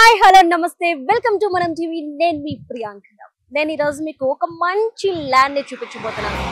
Hi hello నమస్తే welcome to మనం TV. నేను మీ ప్రియాంక. నేను ఈ రోజు మీకు ఒక మంచి ల్యాండ్ ని చూపించబోతున్నాను.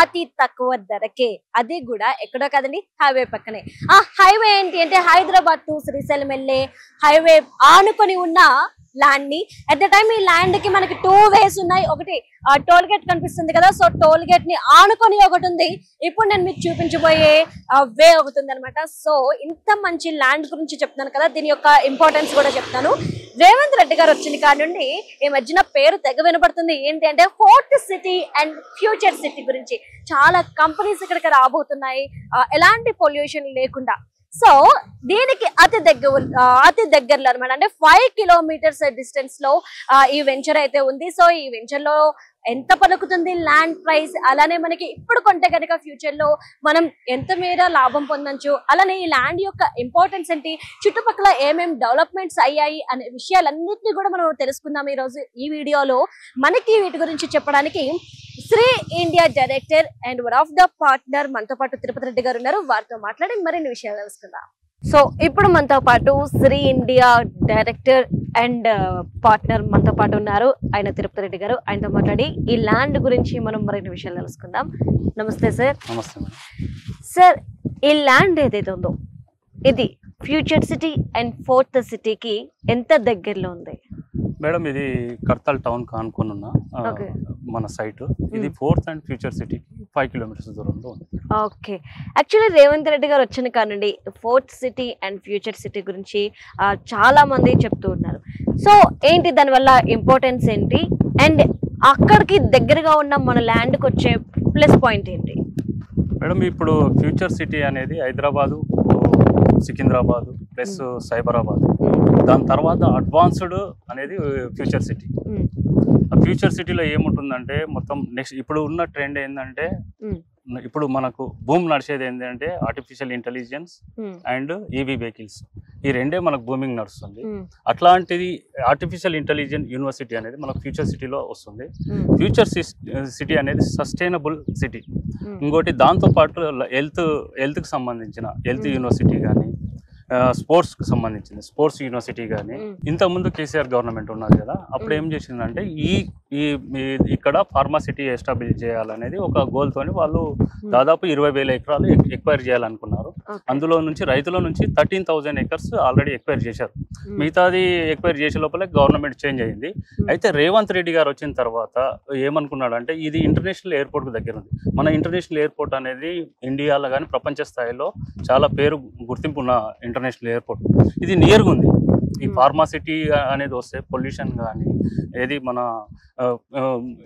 అతి తక్కువ ధరకే, అది కూడా ఎక్కడో కదండి, హైవే పక్కనే. ఆ హైవే ఏంటి అంటే హైదరాబాద్ టు శ్రీశైలం వెళ్ళే హైవే ఆనుకొని ఉన్న ల్యాండ్ ని. అట్ ద టైమ్ ఈ ల్యాండ్ కి మనకి 2 వేస్ ఉన్నాయి. ఒకటి టోల్ గేట్ కనిపిస్తుంది కదా, సో టోల్ గేట్ ని ఆనుకొని ఒకటి ఉంది. ఇప్పుడు నేను మీకు చూపించబోయే వే అవుతుంది అనమాట. సో ఇంత మంచి ల్యాండ్ గురించి చెప్తాను కదా, దీని యొక్క ఇంపార్టెన్స్ కూడా చెప్తాను. రేవంత్ రెడ్డి గారు వచ్చిన కాడి నుండి ఈ మధ్యన పేరు తెగ వినపడుతుంది. ఏంటి అంటే fourth city and future city గురించి. చాలా కంపెనీస్ ఇక్కడికి రాబోతున్నాయి, ఎలాంటి పొల్యూషన్ లేకుండా. సో దీనికి అతి దగ్గరలో అనమాట, అంటే 5 కిలోమీటర్స్ డిస్టెన్స్ లో ఈ వెంచర్ అయితే ఉంది. సో ఈ వెంచర్ లో ఎంత పలుకుతుంది ల్యాండ్ ప్రైస్, అలానే మనకి ఇప్పుడు కొంటే కనుక ఫ్యూచర్ లో మనం ఎంత మేర లాభం పొందొచ్చు, అలానే ఈ ల్యాండ్ యొక్క ఇంపార్టెన్స్ ఏంటి, చుట్టుపక్కల ఏమేం డెవలప్మెంట్స్ అయ్యాయి అనే విషయాలన్నింటినీ కూడా మనం తెలుసుకుందాం ఈ రోజు ఈ వీడియోలో. మనకి వీటి గురించి చెప్పడానికి Sri India director and one of the partner మనతో పాటు తిరుపతి రెడ్డి గారు ఉన్నారు. వారితో మాట్లాడి మరిన్ని విషయాలు తెలుసుకుందాం. సో ఇప్పుడు మనతో పాటు Sri India director and partner మనతో పాటు ఉన్నారు, ఆయన తిరుపతి రెడ్డి గారు. ఆయనతో మాట్లాడి ఈ ల్యాండ్ గురించి మనం మరిన్ని విషయాలు తెలుసుకుందాం. నమస్తే సార్. నమస్తే సార్, ఈ ల్యాండ్ ఏదైతే ఉందో ఇది ఫ్యూచర్ సిటీ అండ్ ఫోర్త్ సిటీకి ఎంత దగ్గరలో ఉంది మేడం? ఇది కర్తాల్ టౌన్ కానుకొని ఉన్న మన సైట్. ఇది ఫోర్త్ అండ్ ఫ్యూచర్ సిటీకి 5 కిలోమీటర్స్ దూరంలో ఉంది. ఓకే, యాక్చువల్లీ రేవంత్ రెడ్డి గారు వచ్చిన కానండి fourth city and future city గురించి చాలా మంది చెప్తూ ఉన్నారు. సో ఏంటి దానివల్ల ఇంపార్టెన్స్ ఏంటి, అండ్ అక్కడికి దగ్గరగా ఉన్న మన ల్యాండ్కి వచ్చే ప్లస్ పాయింట్ ఏంటి? మేడం, ఇప్పుడు ఫ్యూచర్ సిటీ అనేది హైదరాబాదు, సికింద్రాబాద్ ప్లస్ సైబరాబాద్, దాని తర్వాత అడ్వాన్స్డ్ అనేది ఫ్యూచర్ సిటీ. ఆ ఫ్యూచర్ సిటీలో ఏముంటుందంటే మొత్తం నెక్స్ట్ ఇప్పుడు ఉన్న ట్రెండ్ ఏంటంటే, ఇప్పుడు మనకు భూమి నడిచేది ఏంటంటే artificial intelligence and EV vehicles. ఈ రెండే మనకు బూమింగ్ నడుస్తుంది. అట్లాంటిది ఆర్టిఫిషియల్ ఇంటెలిజెన్స్ యూనివర్సిటీ అనేది మనకు ఫ్యూచర్ సిటీలో వస్తుంది. ఫ్యూచర్ సిటీ అనేది సస్టైనబుల్ సిటీ. ఇంకోటి దాంతోపాటు హెల్త్కి సంబంధించిన హెల్త్ యూనివర్సిటీ కానీ, స్పోర్ట్స్కి సంబంధించింది స్పోర్ట్స్ యూనివర్సిటీ కానీ. ఇంతకుముందు కేసీఆర్ గవర్నమెంట్ ఉన్నది కదా, అప్పుడు ఏం చేసిందంటే ఇక్కడ ఫార్మాసిటీ ఎస్టాబ్లిష్ చేయాలనేది ఒక గోల్ తోని వాళ్ళు దాదాపు 20,000 ఎకరాలు ఎక్వైర్ చేయాలనుకున్నారు. అందులో నుంచి రైతుల నుంచి 13,000 ఎకర్స్ ఆల్రెడీ ఎక్వైర్ చేశారు. మిగతాది ఎక్వైర్ చేసే లోపలే గవర్నమెంట్ చేంజ్ అయింది. అయితే రేవంత్ రెడ్డి గారు వచ్చిన తర్వాత ఏమనుకున్నాడంటే, ఇది ఇంటర్నేషనల్ ఎయిర్పోర్ట్కి దగ్గర ఉంది. మన ఇంటర్నేషనల్ ఎయిర్పోర్ట్ అనేది ఇండియాలో కానీ ప్రపంచ స్థాయిలో చాలా పేరు గుర్తింపు ఉన్న ఇంటర్నేషనల్ ఎయిర్పోర్ట్. ఇది నియర్గా ఉంది. ఈ ఫార్మాసిటీ అనేది వస్తే పొల్యూషన్ కానీ ఏది మన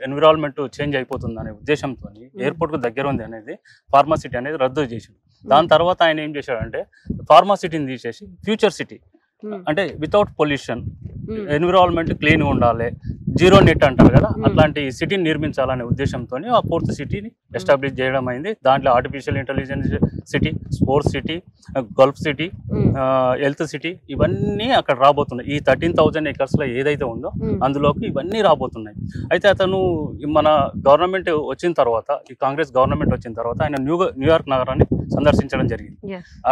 ఎన్విరాన్మెంట్ చేంజ్ అయిపోతుంది అనే ఉద్దేశంతో ఎయిర్పోర్ట్కు దగ్గర ఉంది అనేది ఫార్మాసిటీ అనేది రద్దు చేశాడు. దాని తర్వాత ఆయన ఏం చేశాడంటే ఫార్మాసిటీని తీసేసి ఫ్యూచర్ సిటీ అంటే వితౌట్ పొల్యూషన్, ఎన్విరాన్మెంట్ క్లీన్గా ఉండాలి, జీరో నెట్ అంటారు కదా, అట్లాంటి సిటీని నిర్మించాలనే ఉద్దేశంతో ఆ ఫోర్త్ సిటీని ఎస్టాబ్లిష్ చేయడం అయింది. దాంట్లో artificial intelligence city, sports city, Gulf city, health city ఇవన్నీ అక్కడ రాబోతున్నాయి. ఈ 13,000 ఎకర్స్లో ఏదైతే ఉందో అందులోకి ఇవన్నీ రాబోతున్నాయి. అయితే అతను మన గవర్నమెంట్ వచ్చిన తర్వాత, ఈ కాంగ్రెస్ గవర్నమెంట్ వచ్చిన తర్వాత ఆయన న్యూయార్క్ నగరాన్ని సందర్శించడం జరిగింది.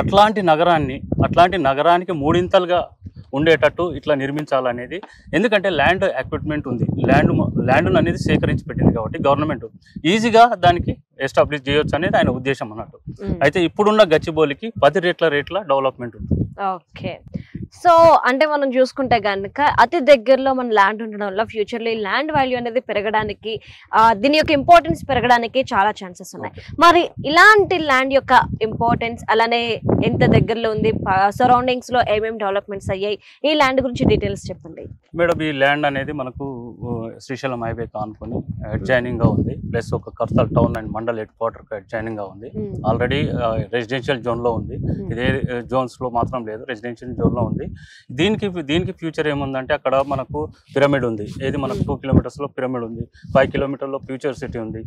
అట్లాంటి నగరానికి 3 ఉండేటట్టు ఇట్లా నిర్మించాలనేది. ఎందుకంటే ల్యాండ్ అక్విప్మెంట్ ఉంది, ల్యాండ్ అనేది సేకరించి పెట్టింది కాబట్టి గవర్నమెంట్ ఈజీగా దానికి ఎస్టాబ్లిష్ చేయొచ్చు అనేది ఆయన ఉద్దేశం అన్నట్టు. అయితే ఇప్పుడున్న గచ్చిబౌలికి 10 రెట్ల డెవలప్మెంట్ ఉంది. ఓకే, సో అంటే మనం చూసుకుంటే కనుక అతి దగ్గరలో మన ల్యాండ్ ఉండడం వల్ల ఫ్యూచర్ లో ఈ ల్యాండ్ వాల్యూ అనేది పెరగడానికి దీని యొక్క ఇంపార్టెన్స్ పెరగడానికి చాలా ఛాన్సెస్ ఉన్నాయి. మరి ఇలాంటి ల్యాండ్ యొక్క ఇంపార్టెన్స్ అలానే ఎంత దగ్గరలో ఉంది, సరౌండింగ్స్ లో ఏమేమి డెవలప్మెంట్స్ అయ్యాయి, ఈ ల్యాండ్ గురించి డీటెయిల్స్ చెప్పండి. మేడం ఈ ల్యాండ్ అనేది మనకు శ్రీశైలం హైవే కానుకొని అడ్జైనింగ్ గా ఉంది, ప్లస్ ఒక Kadthal town and mandal head quarter కి అడ్జైనింగ్ గా ఉంది. ఆల్రెడీ రెసిడెన్షియల్ జోన్ లో ఉంది, ఇదే జోన్స్ లో మాత్రం లేదు, రెసిడెన్షియల్ జోన్ లో ఉంది. దీనికి ఫ్యూచర్ ఏముందంటే అక్కడ మనకు పిరమిడ్ ఉంది, ఏది మనకు 2 కిలోమీటర్స్ లో పిరమిడ్ ఉంది, 5 కిలోమీటర్లో ఫ్యూచర్ సిటీ ఉంది.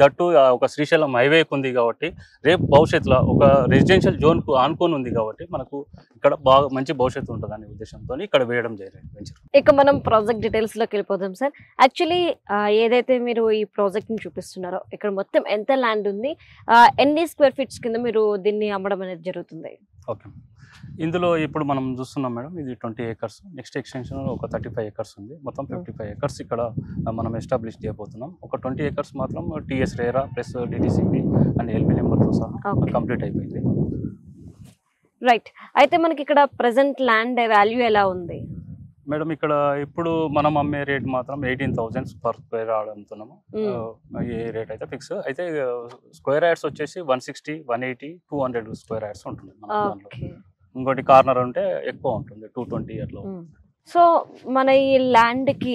దట్టు ఒక శ్రీశైలం హైవేకి ఉంది కాబట్టి రేపు భవిష్యత్తులో ఒక రెసిడెన్షియల్ జోన్ కు ఆనుకొని ఉంది కాబట్టి మనకు ఇక్కడ బాగా మంచి భవిష్యత్తు ఉంటుంది అనే ఉద్దేశంతో ఇక్కడ వేయడం జరిగింది. ఇక మనం ప్రాజెక్ట్ డీటెయిల్స్ లోకి వెళ్ళిపోదాం సార్. యాక్చువల్లీ ఏదైతే మీరు ఈ ప్రాజెక్ట్ ని చూపిస్తున్నారో ఇక్కడ మొత్తం ఎంత ల్యాండ్ ఉంది, ఎన్ని స్క్వేర్ ఫీట్స్ కింద మీరు దీన్ని అమ్మడం అనేది జరుగుతుంది? ఓకే, ఇందులో ఇప్పుడు మనం చూస్తున్నాం మేడం, ఇది 20 acres, నెక్స్ట్ ఎక్స్టెన్షన్ ఒక 35 acres ఉంది, మొత్తం 55 acres ఇక్కడ మనం ఎస్టాబ్లిష్ చేయబోతున్నాం. ఒక 20 acres మాత్రం TS RERA plus DTCP and LP నెంబర్తో సహా కంప్లీట్ అయిపోయింది. రైట్, అయితే మనకి ఇక్కడ ప్రెసెంట్ ల్యాండ్ వాల్యూ ఎలా ఉంది మేడం? ఇక్కడ ఇప్పుడు మనం అమ్మే రేట్ మాత్రం 18,000 పర్ స్క్వేర్ యార్డ్ అమ్ముతున్నాము. ఈ రేట్ అయితే ఫిక్స్ అయితే, స్క్వేర్ యార్డ్స్ వచ్చేసి 160, 180, 200 స్క్వేర్ యార్డ్స్ ఉంటుంది మన దాంట్లో. ఇంకోటి కార్నర్ ఉంటే ఎక్కువ ఉంటుంది, 220 అట్లా. సో మన ఈ ల్యాండ్ కి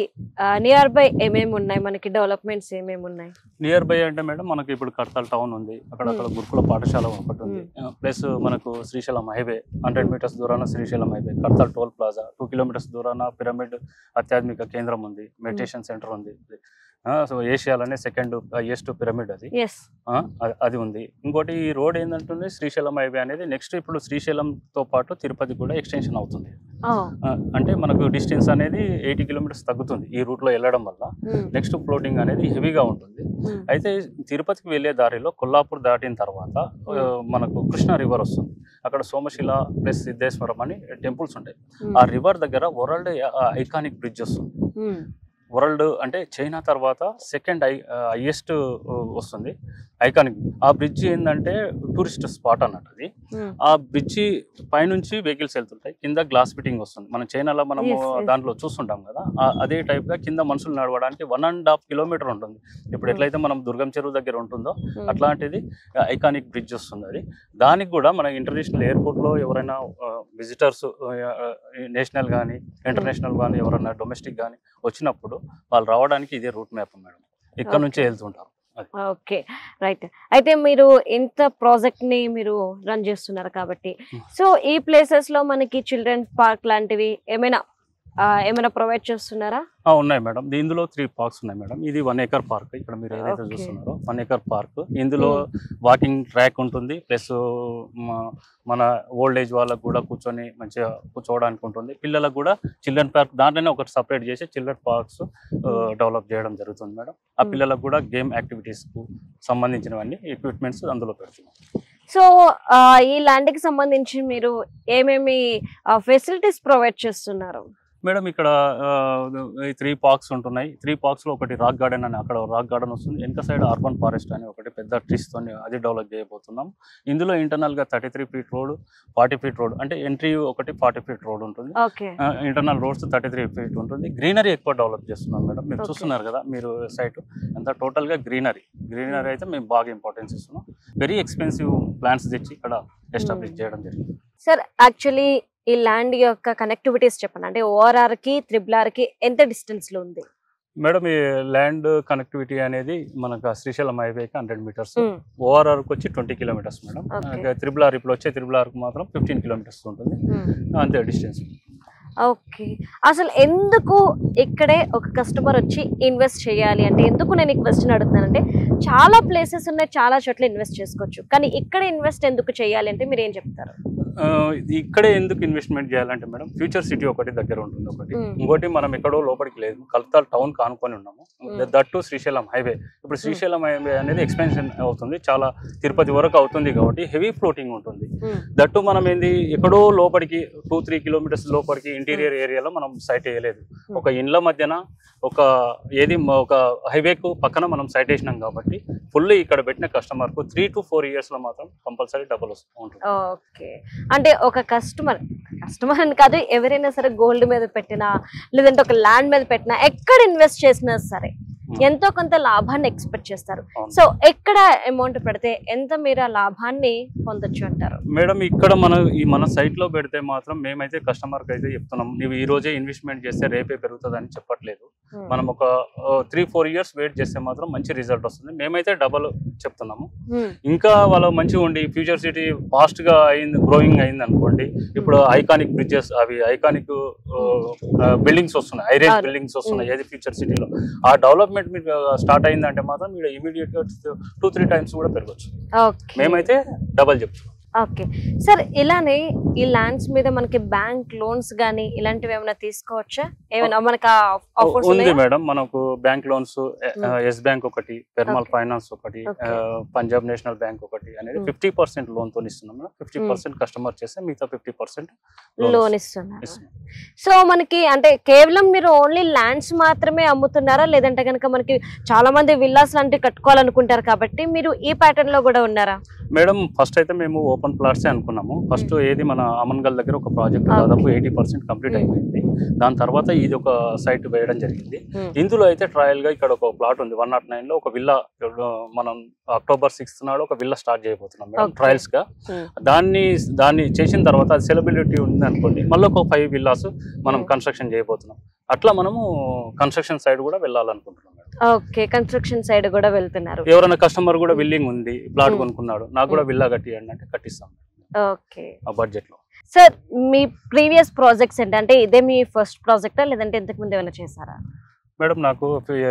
నియర్ బై ఏమేమి ఉన్నాయి, మనకి డెవలప్మెంట్స్ ఏమేమి ఉన్నాయి? నియర్ బై అంటే మేడం మనకి ఇప్పుడు కర్తల్ టౌన్ ఉంది, అక్కడ గురుకుల పాఠశాల ఒకటి ఉంది, ప్లస్ మనకు శ్రీశైలం హైవే 100 మీటర్స్ దూరాన Srisailam highway, Kadthal toll plaza 2 kilometres దూరాన పిరమిడ్ ఆధ్యాత్మిక కేంద్రం ఉంది, మెడిటేషన్ సెంటర్ ఉంది. సో ఏషియాలోనే సెకండ్ హైయెస్ట్ పిరమిడ్ అది ఉంది. ఇంకోటి ఈ రోడ్ ఏంటంటే శ్రీశైలం హైవే అనేది నెక్స్ట్ ఇప్పుడు శ్రీశైలంతో పాటు తిరుపతి కూడా ఎక్స్టెన్షన్ అవుతుంది. అంటే మనకు డిస్టెన్స్ అనేది 80 కిలోమీటర్స్ తగ్గుతుంది ఈ రూట్ లో వెళ్ళడం వల్ల. నెక్స్ట్ ఫ్లోటింగ్ అనేది హెవీగా ఉంటుంది. అయితే తిరుపతికి వెళ్లే దారిలో కొల్లాపూర్ దాటిన తర్వాత మనకు కృష్ణ రివర్ వస్తుంది, అక్కడ సోమశిల ప్లస్ సిద్ధేశ్వరం అని టెంపుల్స్ ఉంటాయి. ఆ రివర్ దగ్గర వరల్డ్ ఐకానిక్ బ్రిడ్జ్ వస్తుంది. వరల్డ్ అంటే చైనా తర్వాత సెకండ్ హైయెస్ట్ వస్తుంది ఐకానిక్. ఆ బ్రిడ్జ్ ఏంటంటే టూరిస్ట్ స్పాట్ అన్నట్టు. అది ఆ బ్రిడ్జి పైనుంచి వెహికల్స్ వెళ్తుంటాయి, కింద గ్లాస్ ఫిట్టింగ్ వస్తుంది. మనం చైనాలో మనము దాంట్లో చూస్తుంటాం కదా, అదే టైప్ గా కింద మనుషులు నడవడానికి 1.5 కిలోమీటర్ ఉంటుంది. ఇప్పుడు ఎట్లయితే మనం దుర్గం చెరువు దగ్గర ఉంటుందో అట్లాంటిది ఐకానిక్ బ్రిడ్జ్ వస్తుంది. అది దానికి కూడా మన ఇంటర్నేషనల్ ఎయిర్పోర్ట్ లో ఎవరైనా విజిటర్స్ నేషనల్ కానీ ఇంటర్నేషనల్ కానీ ఎవరైనా డొమెస్టిక్ కానీ వచ్చినప్పుడు వాళ్ళు రావడానికి ఇదే రూట్ మ్యాప్ మేడం, ఇక్కడ నుంచే వెళ్తుంటారు. Okay, right. అయితే మీరు ఇంత ప్రాజెక్ట్ ని మీరు రన్ చేస్తున్నారు కాబట్టి, సో ఈ ప్లేసెస్ లో మనకి చిల్డ్రన్ పార్క్ లాంటివి ఏమైనా ప్రొవైడ్ చేస్తున్నారా? ఉన్నాయి మేడం, ఇందులో 3 పార్క్స్ ఉన్నాయి మేడం. ఇది 1 acre పార్క్, ఇక్కడ మీరు ఏదైతే చూస్తున్నారో 1 acre పార్క్. ఇందులో వాకింగ్ ట్రాక్ ఉంటుంది, ప్లస్ మన ఓల్డ్ ఏజ్ వాళ్ళకు కూడా కూర్చొని మంచిగా కూర్చోవడానికి ఉంటుంది. పిల్లలకు కూడా చిల్డ్రన్ పార్క్ దాంట్లోనే ఒకటి సపరేట్ చేసి చిల్డ్రన్ పార్క్స్ డెవలప్ చేయడం జరుగుతుంది మేడం. ఆ పిల్లలకు కూడా గేమ్ యాక్టివిటీస్ కు సంబంధించినవన్నీ ఎక్విప్మెంట్స్ అందులో పెడుతున్నాం. సో ఈ ల్యాండ్ కి సంబంధించి మీరు ఏమేమి ఫెసిలిటీస్ ప్రొవైడ్ చేస్తున్నారు మేడం? ఇక్కడ 3 పార్క్స్ ఉంటున్నాయి. 3 పార్క్స్ లో ఒకటి రాక్ గార్డెన్ అని, అక్కడ రాక్ గార్డెన్ వస్తుంది. వెనక సైడ్ అర్బన్ ఫారెస్ట్ అని ఒకటి పెద్ద ట్రీస్ తోని అది డెవలప్ చేయబోతున్నాం. ఇందులో ఇంటర్నల్ గా 33 feet రోడ్, 40 feet రోడ్, అంటే ఎంట్రీ ఒకటి 40 feet రోడ్ ఉంటుంది. ఇంటర్నల్ రోడ్స్ 33 feet ఉంటుంది. గ్రీనరీ ఎక్కువ డెవలప్ చేస్తున్నాం మేడం. మీరు చూస్తున్నారు కదా మీరు సైట్ అంతా టోటల్ గా గ్రీనరీ అయితే మేము బాగా ఇంపార్టెన్స్ ఇస్తున్నాం. వెరీ ఎక్స్పెన్సివ్ ప్లాంట్స్ తెచ్చి ఇక్కడ ఎస్టాబ్లిష్ చేయడం జరిగింది. సార్ యాక్చువల్లీ ఈ ల్యాండ్ యొక్క కనెక్టివిటీస్ చెప్పండి, అంటే ORR కి RRR కి ఎంత డిస్టెన్స్ లో ఉంది? మేడం ఈ ల్యాండ్ కనెక్టివిటీ అనేది మనకు శ్రీశైలం హైవేకి 100 మీటర్స్, ORR కి వచ్చి 20 కిలోమీటర్స్ మేడం. RRR ఇప్పుడు వచ్చే RRR కి మాత్రం 15 కిలోమీటర్స్ ఉంటుంది, అంతే డిస్టెన్స్. ఓకే, అసలు ఎందుకు ఇక్కడే ఒక కస్టమర్ వచ్చి ఇన్వెస్ట్ చేయాలి అంటే, ఎందుకు నేను ఈ క్వశ్చన్ అడుగుతున్నానంటే, చాలా ప్లేసెస్ ఉన్నాయి, చాలా చోట్ల ఇన్వెస్ట్ చేసుకోవచ్చు, కానీ ఇక్కడ ఇన్వెస్ట్ ఎందుకు చేయాలి అంటే మీరు ఏం చెప్తారు? ఇక్కడే ఎందుకు ఇన్వెస్ట్మెంట్ చేయాలంటే మేడం, ఫ్యూచర్ సిటీ ఒకటి దగ్గర ఉంటుంది, ఒకటి ఇంకోటి మనం ఎక్కడో లోపలికి లేదు, కల్తాల్ టౌన్ కానుకొని ఉన్నాము, దట్టు శ్రీశైలం హైవే. ఇప్పుడు శ్రీశైలం హైవే అనేది ఎక్స్పెన్షన్ అవుతుంది, చాలా తిరుపతి వరకు అవుతుంది కాబట్టి హెవీ ఫ్లోటింగ్ ఉంటుంది. దట్టు మనం ఏంది ఎక్కడో లోపలికి 2-3 కిలోమీటర్స్ లోపలికి ఇంటీరియర్ ఏరియాలో మనం సైట్ వేయలేదు. ఒక ఇండ్ల మధ్యన ఒక హైవేకు పక్కన మనం సైట్ వేసినాం కాబట్టి ఫుల్ ఇక్కడ పెట్టిన కస్టమర్ కు 3 to 4 years లో మాత్రం కంపల్సరీ డబుల్ వస్తూ ఉంటుంది. ఓకే, అంటే ఒక కస్టమర్ కస్టమర్ అని కాదు, ఎవరైనా సరే గోల్డ్ మీద పెట్టినా లేదంటే ఒక ల్యాండ్ మీద పెట్టినా ఎక్కడ ఇన్వెస్ట్ చేసినా సరే ఎంతో కొంత లాభాన్ని ఎక్స్పెక్ట్ చేస్తారు. సో ఎక్కడ అమౌంట్ పెడితే ఎంత మీరు ఆ లాభాన్ని పొందొచ్చు అంటారు? మేడం ఇక్కడ మన సైట్ లో పెడితే మాత్రం మేమైతే కస్టమర్ కి అయితే చెప్తున్నాం, నువ్వు ఈ రోజే ఇన్వెస్ట్మెంట్ చేస్తే రేపే పెరుగుతుంది అని చెప్పట్లేదు. మనం ఒక 3-4 years వెయిట్ చేస్తే మాత్రం మంచి రిజల్ట్ వస్తుంది. మేమైతే డబల్ చెప్తున్నాము. ఇంకా వాళ్ళు మంచిగా ఉండి ఫ్యూచర్ సిటీ ఫాస్ట్ గా అయింది, గ్రోయింగ్ అయింది అనుకోండి, ఇప్పుడు ఐకానిక్ బ్రిడ్జెస్, అవి ఐకానిక్ బిల్డింగ్స్ వస్తున్నాయి, హైరేంజ్ బిల్డింగ్స్ వస్తున్నాయి ఏది ఫ్యూచర్ సిటీలో. ఆ డెవలప్మెంట్ మీకు స్టార్ట్ అయిందంటే మాత్రం మీరు ఇమీడియట్ గా 2-3 times కూడా పెరగచ్చు. మేమైతే డబల్ చెప్తున్నాం. ఓకే సార్, ఇలానే ఈ ల్యాండ్స్ మీద మనకి బ్యాంక్ లోన్స్ గానీ ఇలాంటివి ఏమైనా తీసుకోవచ్చా? ఏమైనా మనకు ఉంది మేడం, మనకు బ్యాంక్ లోన్స్ ఎస్ బ్యాంక్ ఒకటి, పెర్మల్ ఫైనాన్స్ ఒకటి, పంజాబ్ నేషనల్ బ్యాంక్ ఒకటి అనేది 50% లోన్ తో ఇస్తున్నాం. 50% కస్టమర్ చేస్తే మిగతా 50% లోన్ ఇస్తున్నారు. సో మనకి అంటే కేవలం మీరు ఓన్లీ ల్యాండ్స్ మాత్రమే అమ్ముతున్నారా, లేదంటే కనుక మనకి చాలా మంది విల్లాస్ లాంటివి కట్టుకోవాలనుకుంటారు కాబట్టి మీరు ఈ ప్యాటర్న్ లో కూడా ఉన్నారా? మేడం ఫస్ట్ అయితే మేము ఓపెన్ ప్లాట్సే అనుకున్నాము. ఫస్ట్ ఏది మన అమన్గల్ దగ్గర ఒక ప్రాజెక్ట్ దాదాపు 80% కంప్లీట్ అయిపోయింది. దాని తర్వాత ఇది ఒక సైట్ వేయడం జరిగింది. ఇందులో అయితే ట్రయల్ గా ఇక్కడ ఒక ప్లాట్ ఉంది 109 లో ఒక విల్లా, మనం October 6th నాడు ఒక విల్లా స్టార్ట్ చేయబోతున్నాం మేడం ట్రయల్స్ గా. దాన్ని చేసిన తర్వాత అది సెలబిలిటీ ఉంది అనుకోండి, మళ్ళీ ఒక 5 విల్లాస్ మనం కన్స్ట్రక్షన్ చేయబోతున్నాం. అట్లా మనము కన్స్ట్రక్షన్ సైడ్ కూడా వెళ్ళాలనుకుంటున్నాం. ఓకే, కన్స్ట్రక్షన్ సైడ్ కూడా వెళ్తున్నారు. ఎవరైనా కస్టమర్ కూడా విల్లింగ్ ఉంది, ప్లాట్ కొనుక్కున్నాడు, నాకు కూడా విల్లా కట్టియండి అంటే కట్టిస్తాం ఓకే ఆ బడ్జెట్ లో. సార్ మీ ప్రీవియస్ ప్రాజెక్ట్స్ ఏంటంటే ఇదే మీ ఫస్ట్ ప్రాజెక్టా లేదంటే ఇంతకు ముందు ఏమైనా చేశారా? మేడం నాకు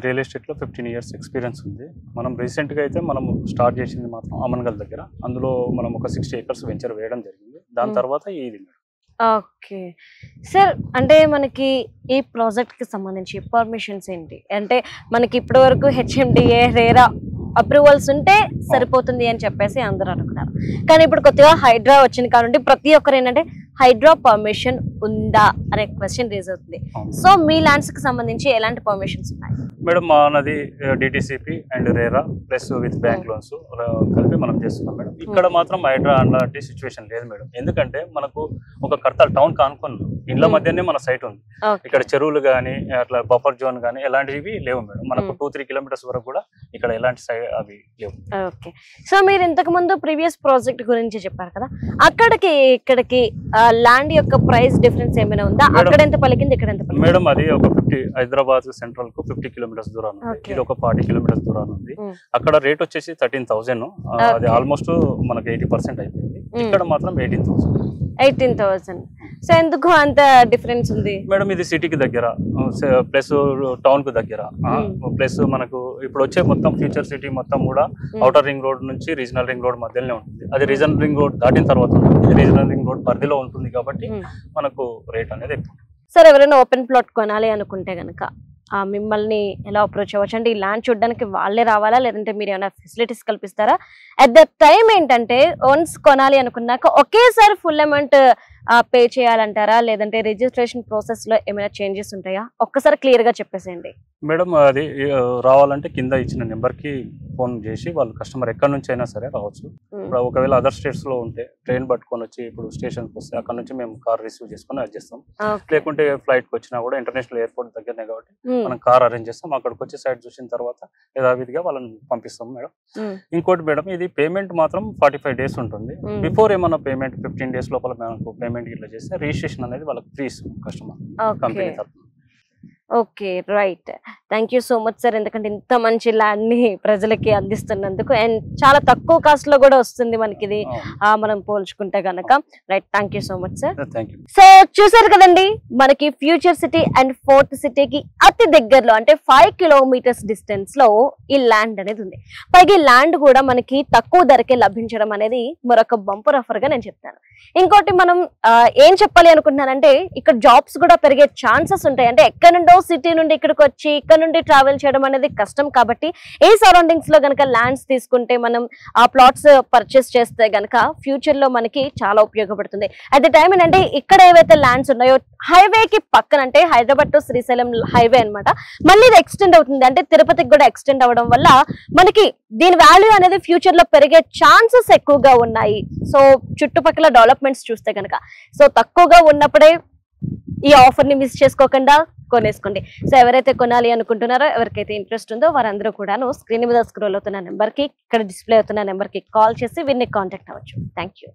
రియల్ ఎస్టేట్ లో 15 years ఎక్స్పీరియన్స్ ఉంది. మనం రీసెంట్ గా అయితే మనం స్టార్ట్ చేసింది మాత్రం అమన్గల్ దగ్గర. అందులో మనం ఒక 60 acres వెంచర్ వేయడం జరిగింది. దాని తర్వాత ఇది. ఓకే సార్, అంటే మనకి ఈ ప్రాజెక్ట్ కి సంబంధించి పర్మిషన్స్ ఏంటి అంటే మనకి ఇప్పటి వరకు హెచ్ఎండిఏ రేరా అప్రూవల్స్ ఉంటే సరిపోతుంది అని చెప్పేసి అందరూ అనుకున్నారు. కానీ ఇప్పుడు కొత్తగా హైడ్రా వచ్చింది కాబట్టి ప్రతి ఒక్కరు ఏంటంటే హైడ్రా పర్మిషన్ ఉందా అనే క్వశ్చన్ రేజ్ అవుతుంది. సో మీ ల్యాండ్స్ కి సంబంధించి ఎలాంటి పర్మిషన్స్ ఉన్నాయి? మేడం మనది DTCP and RERA plus with bank loans కలిపి మనం చేస్తున్నాం మేడం. ఇక్కడ మాత్రం హైడ్రా అలాంటి సిచ్యువేషన్ లేదు మేడం. ఎందుకంటే మనకు ఒక కర్తాల్ టౌన్ కానుకొని ఇండ్ల మధ్యనే మన సైట్ ఉంది. ఇక్కడ చెరువులు కానీ అట్లా బఫర్ జోన్ కానీ ఎలాంటివి లేవు మేడం. మనకు 2-3 kilometers వరకు కూడా ఇక్కడ ఎలాంటి అవి లేవు. ఓకే, సో మీరు ఇంతకు ముందు ప్రీవియస్ ప్రాజెక్ట్ గురించి చెప్పారు కదా, అక్కడికి ఇక్కడికి ల్యాండ్ యొక్క ప్రైస్ డిఫరెన్స్ ఏమైనా ఉందా? అక్కడ ఎంత పలికింది, ఇక్కడ ఎంత పలికింది? మేడం అది ఒక 50 హైదరాబాద్ సెంట్రల్ కు 50 kilometers దూరం ఉంది. ఇది ఒక 40 kilometers దూరం ఉంది. అక్కడ రేట్ వచ్చేసి 13,000. అది ఆల్మోస్ట్ మనకి 80% అయిపోయింది. ఇక్కడ మాత్రం 18,000. సో ఎందుకు అంత డిఫరెన్స్ ఉంది మేడం? ఇది సిటీకి దగ్గర ప్లస్ టౌన్ కు దగ్గర ప్లస్ మనకు ఇప్పుడు వచ్చే మొత్తం ఫ్యూచర్ సిటీ మొత్తం కూడా ఔటర్ రింగ్ రోడ్ నుంచి రీజనల్ రింగ్ రోడ్ మధ్యలోనే ఉంటుంది. అది రీజనల్ రింగ్ రోడ్ దాటిన తర్వాత ఉంటుంది, రీజనల్ రింగ్ రోడ్ పరిధిలో ఉంటుంది కాబట్టి మనకు రేట్ అనేది ఎక్కువ. సార్ ఎవరైనా ఓపెన్ ప్లాట్ కొనాలి అనుకుంటే గనక మిమ్మల్ని ఎలా అప్రోచ్ అవ్వచ్చు? అంటే ఈ ల్యాండ్ చూడడానికి వాళ్ళే రావాలా లేదంటే మీరు ఏమైనా ఫెసిలిటీస్ కల్పిస్తారా? అట్ ద టైం ఏంటంటే వన్స్ కొనాలి అనుకున్నాక ఒకేసారి ఫుల్ అమౌంట్ పే చేయాలంటారా లేదంటే రిజిస్ట్రేషన్ ప్రాసెస్ లో ఏమైనా చేంజెస్ ఉంటాయా? ఒక్కసారి క్లియర్ గా చెప్పేసేయండి. మేడం అది రావాలంటే కింద ఇచ్చిన నెంబర్ కి ఫోన్ చేసి వాళ్ళు కస్టమర్ ఎక్కడి నుంచి అయినా సరే రావచ్చు. ఇప్పుడు ఒకవేళ అదర్ స్టేట్స్ లో ఉంటే ట్రైన్ పట్టుకొని వచ్చి ఇప్పుడు స్టేషన్ కి వస్తే అక్కడ నుంచి మేము కార్ రిసీవ్ చేసుకుని అది చేస్తాం. లేకుంటే ఫ్లైట్ కి వచ్చినా కూడా ఇంటర్నేషనల్ ఎయిర్పోర్ట్ దగ్గరనే కాబట్టి మనం కార్ అరేంజ్ చేస్తాం. అక్కడికి వచ్చి సైట్ చూసిన తర్వాత యథావిధిగా వాళ్ళని పంపిస్తాం మేడం. ఇంకోటి మేడం, ఇది పేమెంట్ మాత్రం 45 days ఉంటుంది. బిఫోర్ ఏమన్నా పేమెంట్ 15 days లోపల మనకు పేమెంట్ ఇట్లా చేస్తే రిజిస్ట్రేషన్ అనేది వాళ్ళకి ఫ్రీ ఇస్తాం కస్టమర్ కంపెనీ తరఫున. Okay right, thank you so much sir. ఎందుకంటే ఇంత మంచి ల్యాండ్ ని ప్రజలకి అందిస్తున్నందుకు అండ్ చాలా తక్కువ కాస్ట్ లో కూడా వస్తుంది మనకి ఇది మనం పోల్చుకుంటే గనక. Right, thank you so much sir. So చూసారు కదండి, మనకి ఫ్యూచర్ సిటీ అండ్ ఫోర్త్ సిటీకి అతి దగ్గరలో అంటే 5 kilometers డిస్టెన్స్ లో ఈ ల్యాండ్ అనేది ఉంది. పైగా ఈ ల్యాండ్ కూడా మనకి తక్కువ ధరకే లభించడం అనేది మరొక బంపర్ ఆఫర్ గా నేను చెప్తాను. ఇంకోటి మనం ఏం చెప్పాలి అనుకుంటున్నానంటే ఇక్కడ జాబ్స్ కూడా పెరిగే ఛాన్సెస్ ఉంటాయి. అంటే ఎక్కడి నుండో ఎక్కడో సిటీ నుండి ఇక్కడికి వచ్చి ఇక్కడ నుండి ట్రావెల్ చేయడం అనేది కష్టం కాబట్టి ఈ సరౌండింగ్స్ లో గనక ల్యాండ్స్ తీసుకుంటే మనం ఆ ప్లాట్స్ పర్చేస్ చేస్తే గనక ఫ్యూచర్ లో మనకి చాలా ఉపయోగపడుతుంది. అట్ ద టైం ఏంటంటే ఇక్కడ ఏవైతే ల్యాండ్స్ ఉన్నాయో హైవేకి పక్కన, అంటే హైదరాబాద్ టు శ్రీశైలం హైవే అన్నమాట, మళ్ళీ ఇది ఎక్స్టెండ్ అవుతుంది, అంటే తిరుపతికి కూడా ఎక్స్టెండ్ అవ్వడం వల్ల మనకి దీని వాల్యూ అనేది ఫ్యూచర్ లో పెరిగే ఛాన్సెస్ ఎక్కువగా ఉన్నాయి. సో చుట్టుపక్కల డెవలప్మెంట్స్ చూస్తే కనుక సో తక్కువగా ఉన్నప్పుడే ఈ ఆఫర్ ని మిస్ చేసుకోకుండా కొనేసుకోండి. సో ఎవరైతే కొనాలి అనుకుంటున్నారో, ఎవరికైతే ఇంట్రెస్ట్ ఉందో వారందరూ కూడాను స్క్రీన్ మీద స్క్రోల్ అవుతున్న నెంబర్ కి, ఇక్కడ డిస్ప్లే అవుతున్న నెంబర్ కి కాల్ చేసి వీరిని కాంటాక్ట్ అవ్వచ్చు. Thank you.